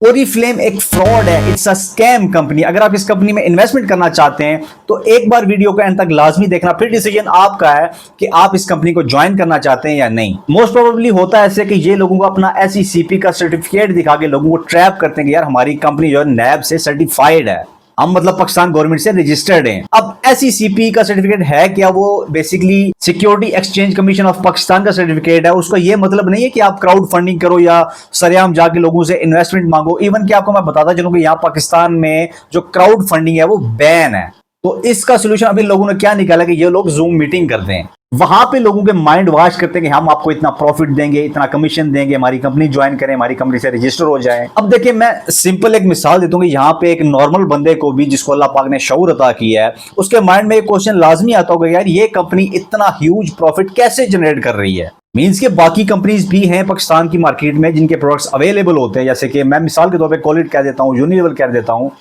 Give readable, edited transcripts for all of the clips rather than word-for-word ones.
Oriflame एक fraud है, it's a scam company. अगर आप इस कंपनी में इन्वेस्टमेंट करना चाहते हैं तो एक बार वीडियो को एंड तक लाजमी देखना, फिर डिसीजन आपका है कि आप इस कंपनी को ज्वाइन करना चाहते हैं या नहीं। मोस्ट प्रोबेबली होता है ऐसे कि ये लोगों को अपना SECP का सर्टिफिकेट दिखा के लोगों को ट्रैप करते हैं कि यार हमारी कंपनी जो है नैब से सर्टिफाइड है, हम मतलब पाकिस्तान गवर्नमेंट से रजिस्टर्ड हैं। अब SECP का सर्टिफिकेट है क्या? वो basically security exchange commission of Pakistan का सर्टिफिकेट है। उसका ये मतलब नहीं है कि आप क्राउड फंडिंग करो या सरेआम जाके लोगों से इन्वेस्टमेंट मांगो। इवन कि आपको मैं बताता चलूं कि यहाँ पाकिस्तान में जो क्राउड फंडिंग है वो बैन है। तो इसका सोल्यूशन अभी लोगों ने क्या निकाला कि ये लोग जूम मीटिंग करते हैं, वहां पे लोगों के माइंड वॉश करते हैं कि हम आपको इतना प्रॉफिट देंगे, इतना कमीशन देंगे, हमारी कंपनी ज्वाइन करें, हमारी कंपनी से रजिस्टर हो जाए। अब देखिए, मैं सिंपल एक मिसाल देता हूँ कि यहाँ पे एक नॉर्मल बंदे को भी, जिसको अल्लाह पाक ने शऊर अता किया है, उसके माइंड में एक क्वेश्चन लाजमी आता होगा, यार ये कंपनी इतना ह्यूज प्रॉफिट कैसे जनरेट कर रही है। मींस के बाकी कंपनीज भी हैं पाकिस्तान की मार्केट में जिनके प्रोडक्ट्स अवेलेबल होते हैं, जैसे कि मैं मिसाल के तौर पे कोलिट कह देता हूँ, यूनिलेवर कह देता हूँ।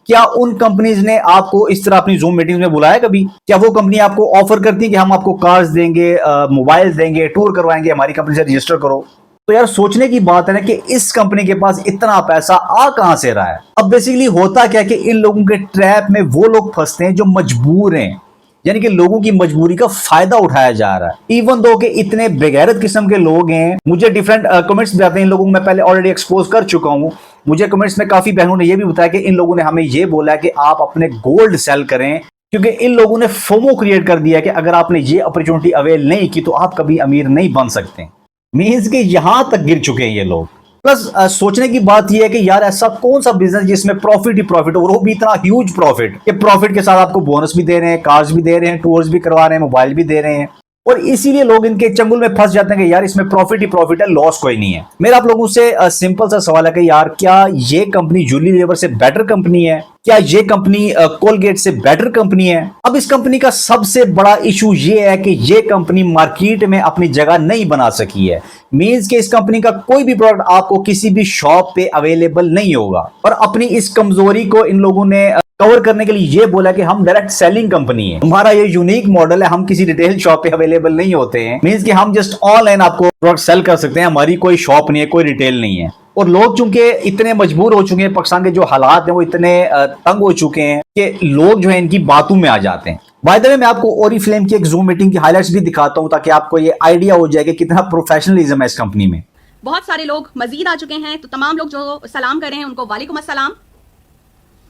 क्या उन कंपनीज ने आपको इस तरह अपनी जूम मीटिंग में बुलाया कभी? क्या वो कंपनी आपको ऑफर करती है कि हम आपको कार्स देंगे, मोबाइल देंगे, टूर करवाएंगे, हमारी कंपनी से रजिस्टर करो? तो यार सोचने की बात है ना कि इस कंपनी के पास इतना पैसा आ कहां से रहा है। अब बेसिकली होता क्या है कि इन लोगों के ट्रैप में वो लोग फंसते हैं जो मजबूर हैं, यानी कि लोगों की मजबूरी का फायदा उठाया जा रहा है। इवन दो कि इतने बेगैरत किस्म के लोग हैं, मुझे डिफरेंट कमेंट्स भी आते हैं। इन लोगों को मैं पहले ऑलरेडी एक्सपोज कर चुका हूं। मुझे कमेंट्स में काफी बहनों ने यह भी बताया कि इन लोगों ने हमें यह बोला कि आप अपने गोल्ड सेल करें, क्योंकि इन लोगों ने फोमो क्रिएट कर दिया कि अगर आपने ये अपॉर्चुनिटी अवेल नहीं की तो आप कभी अमीर नहीं बन सकते। मीन्स कि यहां तक गिर चुके हैं ये लोग। प्लस सोचने की बात यह है कि यार ऐसा कौन सा बिजनेस जिसमें प्रॉफिट ही प्रॉफिट, और वो भी इतना ह्यूज प्रॉफिट कि प्रॉफिट के साथ आपको बोनस भी दे रहे हैं, कार्स भी दे रहे हैं, टूर्स भी करवा रहे हैं, मोबाइल भी दे रहे हैं। और इसीलिए लोग इनके चंगुल में फंस जाते हैं कि यार इसमें प्रॉफिट ही प्रॉफिट है, लॉस कोई नहीं है। मेरा आप लोगों से सिंपल सा सवाल है कि यार क्या ये कंपनी यूनिलीवर से बेटर कंपनी है? क्या ये कंपनी कोलगेट से बेटर कंपनी है? अब इस कंपनी का सबसे बड़ा इशू ये है कि ये कंपनी मार्केट में अपनी जगह नहीं बना सकी है। मींस कि इस कंपनी का कोई भी प्रोडक्ट आपको किसी भी शॉप पे अवेलेबल नहीं होगा। और अपनी इस कमजोरी को इन लोगों ने कवर करने के लिए ये बोला कि हम डायरेक्ट सेलिंग कंपनी है, हमारा ये यूनिक मॉडल है, हम किसी रिटेल शॉप पे अवेलेबल नहीं होते हैं। मींस कि हम जस्ट ऑनलाइन आपको प्रोडक्ट सेल कर सकते हैं, हमारी कोई शॉप नहीं है, कोई रिटेल नहीं है। और लोग चूंकि इतने मजबूर हो चुके हैं, पाकिस्तान के जो हालात हैं वो इतने तंग हो चुके हैं कि लोग जो है इनकी बातों में आ जाते हैं। बाय द वे, मैं आपको ओरिफ्लेम की एक जूम मीटिंग की हाइलाइट्स भी दिखाता हूं ताकि आपको ये आइडिया हो जाए कि कितना प्रोफेशनलिज्म है इस कंपनी में। बहुत सारे लोग मजीद आ चुके हैं, तो तमाम लोग जो सलाम कर रहे हैं उनको वालेकुम अस्सलाम।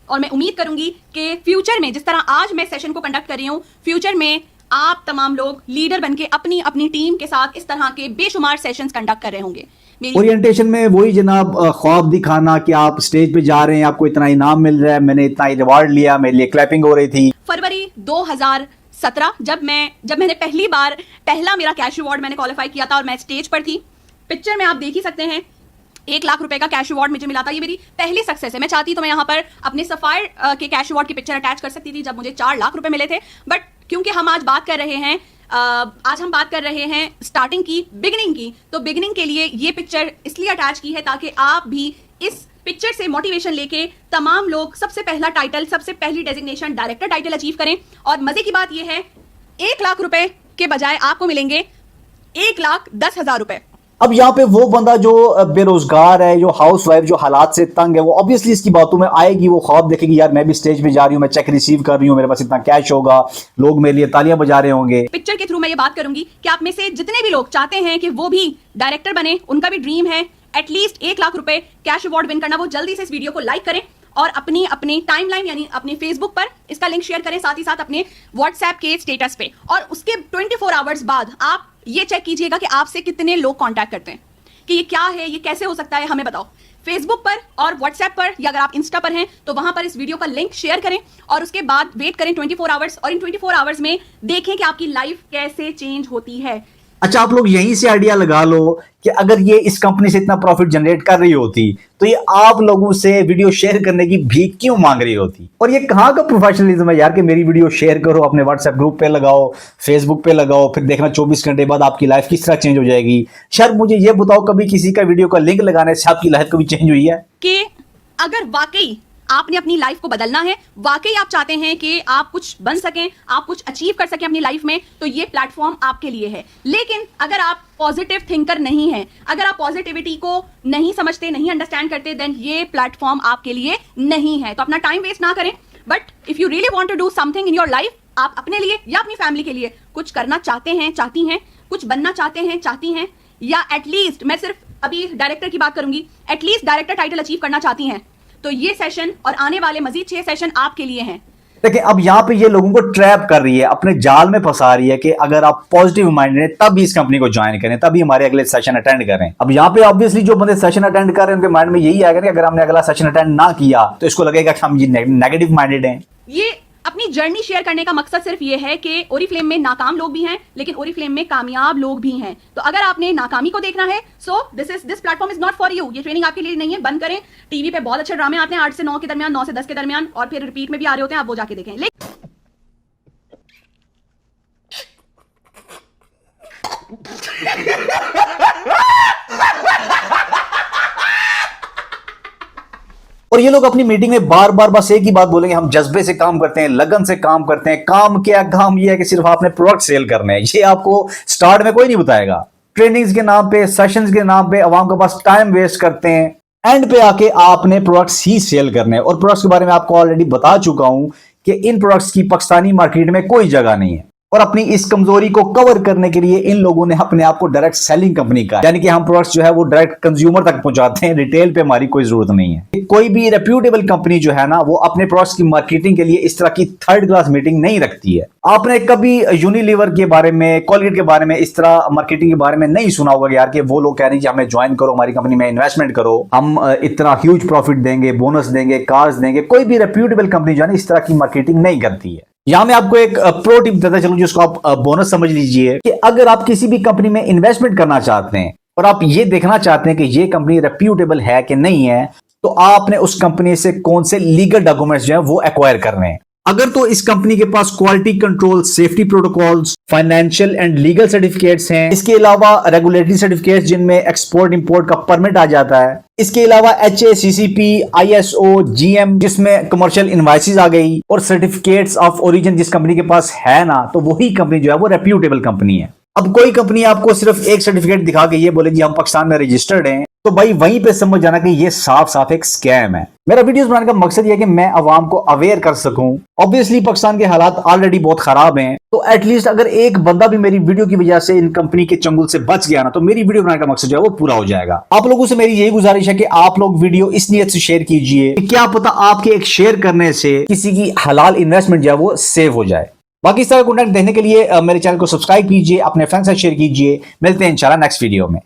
और मैं उम्मीद करूंगी कि फ्यूचर में जिस तरह आज मैं सेशन को कंडक्ट कर रही हूँ, फ्यूचर में आप तमाम लोग लीडर बनके अपनी अपनी टीम के साथ इस तरह के बेशुमार सेशंस कंडक्ट कर रहे होंगे। ओरिएंटेशन में वही जनाब ख्वाब दिखाना कि आप स्टेज पे जा रहे हैं, आपको इतना इनाम मिल रहा है, मैंने इतना रिवार्ड लिया, मेरे लिए क्लैपिंग हो रही थी। फरवरी 2017 जब मैंने पहला मेरा कैश रिवॉर्ड मैंने क्वालिफाई किया था और मैं स्टेज पर थी। पिक्चर में आप देख ही सकते हैं, 1 लाख रुपए का कैश रिवॉर्ड मुझे मिला था। ये मेरी पहली सक्सेस है। मैं चाहती तो मैं यहाँ पर अपने सफायर के कैश रिवॉर्ड की पिक्चर अटैच कर सकती थी जब मुझे 4 लाख रुपए मिले थे। बट क्योंकि हम आज बात कर रहे हैं स्टार्टिंग की, बिगिनिंग की, तो बिगिनिंग के लिए ये पिक्चर इसलिए अटैच की है ताकि आप भी इस पिक्चर से मोटिवेशन लेके तमाम लोग सबसे पहला टाइटल, सबसे पहली डेजिग्नेशन डायरेक्टर टाइटल अचीव करें। और मजे की बात यह है, 1 लाख रुपए के बजाय आपको मिलेंगे 1,10,000 रुपए। अब यहाँ पे वो बंदा जो बेरोजगार है, जो हाउस वाइफ, जो हालात से तंग है, वो ऑब्वियसली इसकी बातों में आएगी, वो ख्वाब देखेगी यार मैं भी स्टेज पे जा रही हूँ, मैं चेक रिसीव कर रही हूँ, मेरे पास इतना कैश होगा, लोग मेरे लिए तालियां बजा रहे होंगे। पिक्चर के थ्रू मैं ये बात करूंगी कि आप में से जितने भी लोग चाहते हैं कि वो भी डायरेक्टर बने, उनका भी ड्रीम है एटलीस्ट 1 लाख रुपए कैश अवार्ड विन करना, वो जल्दी से इस वीडियो को लाइक करें और अपनी टाइमलाइन यानी अपने फेसबुक पर इसका लिंक शेयर करें, साथ ही साथ अपने व्हाट्सएप के स्टेटस पे। और उसके 24 आवर्स बाद आप ये चेक कीजिएगा कि आपसे कितने लोग कांटेक्ट करते हैं कि ये क्या है, ये कैसे हो सकता है, हमें बताओ। फेसबुक पर और व्हाट्सएप पर, या अगर आप इंस्टा पर हैं तो वहां पर इस वीडियो का लिंक शेयर करें और उसके बाद वेट करें 24 आवर्स, और इन 24 आवर्स में देखें कि आपकी लाइफ कैसे चेंज होती है। अच्छा, आप लोग यहीं से आइडिया लगा लो कि अगर ये इस कंपनी से इतना प्रॉफिट जनरेट कर रही होती तो ये आप लोगों से वीडियो शेयर करने की भीख क्यों मांग रही होती? और ये कहाँ का प्रोफेशनलिज्म है यार कि मेरी वीडियो शेयर करो, अपने व्हाट्सएप ग्रुप पे लगाओ, फेसबुक पे लगाओ, फिर देखना 24 घंटे बाद आपकी लाइफ किस तरह चेंज हो जाएगी। सर मुझे ये बताओ, कभी किसी का वीडियो का लिंक लगाने से आपकी लाइफ कभी चेंज हुई है? कि अगर वाकई आपने अपनी लाइफ को बदलना है, वाकई आप चाहते हैं कि आप कुछ बन सकें, आप कुछ अचीव कर सकें अपनी लाइफ में, तो ये प्लेटफॉर्म आपके लिए है। लेकिन अगर आप पॉजिटिव थिंकर नहीं हैं, अगर आप पॉजिटिविटी को नहीं समझते, नहीं अंडरस्टैंड करते, देन ये प्लेटफॉर्म आपके लिए नहीं है। तो अपना टाइम वेस्ट ना करें। But if you really want to do something in your life, आप अपने लिए या अपनी फैमिली के लिए कुछ करना चाहते हैं, चाहती हैं, कुछ बनना चाहते हैं, चाहती हैं, या एटलीस्ट, मैं सिर्फ अभी डायरेक्टर की बात करूंगी, एटलीस्ट डायरेक्टर टाइटल अचीव करना चाहती हैं, तो ये सेशन और आने वाले मजीद 6 सेशन आपके लिए हैं। देखिए, अब यहाँ पे ये लोगों को ट्रैप कर रही है, अपने जाल में फंसा रही है कि अगर आप पॉजिटिव माइंडेड हैं तभी इस कंपनी को ज्वाइन करें, तभी हमारे अगले सेशन अटेंड करें। अब यहाँ पे ऑब्वियसली जो बंदे सेशन अटेंड कर रहे हैं उनके माइंड में यही आएगा कि अगर हमने अगला सेशन अटेंड ना किया तो इसको लगेगा कि हम ये नेगेटिव माइंडेड हैं। ये अपनी जर्नी शेयर करने का मकसद सिर्फ ये है कि ओरीफ्लेम में नाकाम लोग भी हैं, लेकिन ओरीफ्लेम में कामयाब लोग भी हैं। तो अगर आपने नाकामी को देखना है, so this platform is not for you. ये ट्रेनिंग आपके लिए नहीं है, बंद करें। टीवी पे बहुत अच्छे ड्रामे आते हैं 8 से 9 के दरमियान, 9 से 10 के दरमियान, और फिर रिपीट में भी आ रहे होते हैं, आप वो जाके देखें। और ये लोग अपनी मीटिंग में बार बार बस एक ही बात बोलेंगे, हम जज्बे से काम करते हैं, लगन से काम करते हैं। काम क्या, काम ये है कि सिर्फ आपने प्रोडक्ट सेल करने हैं। ये आपको स्टार्ट में कोई नहीं बताएगा। ट्रेनिंग्स के नाम पे, सेशंस के नाम पे अवाम के पास टाइम वेस्ट करते हैं। एंड पे आके आपने प्रोडक्ट्स ही सेल करने हैं। और प्रोडक्ट्स के बारे में आपको ऑलरेडी बता चुका हूं कि इन प्रोडक्ट्स की पाकिस्तानी मार्केट में कोई जगह नहीं है। और अपनी इस कमजोरी को कवर करने के लिए इन लोगों ने अपने आप को डायरेक्ट सेलिंग कंपनी का, यानी कि हम प्रोडक्ट्स जो है वो डायरेक्ट कंज्यूमर तक पहुंचाते हैं, रिटेल पे हमारी कोई जरूरत नहीं है। कोई भी रेप्यूटेबल कंपनी जो है ना, वो अपने प्रोडक्ट्स की मार्केटिंग के लिए इस तरह की थर्ड क्लास मीटिंग नहीं रखती है। आपने कभी यूनिलीवर के बारे में, कोलगेट के बारे में, इस तरह मार्केटिंग के बारे में नहीं सुना होगा यार कि वो लोग कह रहे हैं कि हमें ज्वाइन करो, हमारी कंपनी में इन्वेस्टमेंट करो, हम इतना ह्यूज प्रॉफिट देंगे, बोनस देंगे, कार्स देंगे। कोई भी रेप्यूटेबल कंपनी जो है ना इस तरह की मार्केटिंग नहीं करती है। यहां मैं आपको एक प्रो टिप देता चलूं जिसको आप बोनस समझ लीजिए कि अगर आप किसी भी कंपनी में इन्वेस्टमेंट करना चाहते हैं और आप ये देखना चाहते हैं कि ये कंपनी रेप्यूटेबल है कि नहीं है, तो आपने उस कंपनी से कौन से लीगल डॉक्यूमेंट्स जो है वो एक्वायर करने हैं। अगर तो इस कंपनी के पास quality control, safety protocols, financial and legal certificates हैं, इसके अलावा रेगुलेटरी सर्टिफिकेट्स जिनमें एक्सपोर्ट इंपोर्ट का परमिट आ जाता है, इसके अलावा HACCP, ISO, GM जिसमें कमर्शियल इनवाइसेस आ गई, और सर्टिफिकेट्स ऑफ ओरिजिन जिस कंपनी के पास है ना, तो वही कंपनी जो है वो रेप्यूटेबल कंपनी है। अब कोई कंपनी आपको सिर्फ एक सर्टिफिकेट दिखा के ये बोलेगी हम पाकिस्तान में रजिस्टर्ड हैं, तो भाई वहीं पे समझ जाना कि ये साफ साफ एक स्कैम है। मेरा वीडियोस बनाने का मकसद ये है कि मैं अवाम को अवेयर कर सकूं। ऑब्वियसली पाकिस्तान के हालात ऑलरेडी बहुत खराब हैं, तो एटलीस्ट अगर एक बंदा भी मेरी वीडियो की वजह से इन कंपनी के चंगुल से बच गया ना, तो मेरी वीडियो बनाने का मकसद जो है वो पूरा हो जाएगा। आप लोगों से मेरी यही गुजारिश है कि आप लोग वीडियो इस नियत से शेयर कीजिए कि क्या पता आपके एक शेयर करने से किसी की हलाल इन्वेस्टमेंट जो है वो सेव हो जाए। बाकी इस तरह कंटेंट देखने के लिए मेरे चैनल को सब्सक्राइब कीजिए, अपने फ्रेंड्स से शेयर कीजिए। मिलते हैं इंशाल्लाह नेक्स्ट वीडियो में।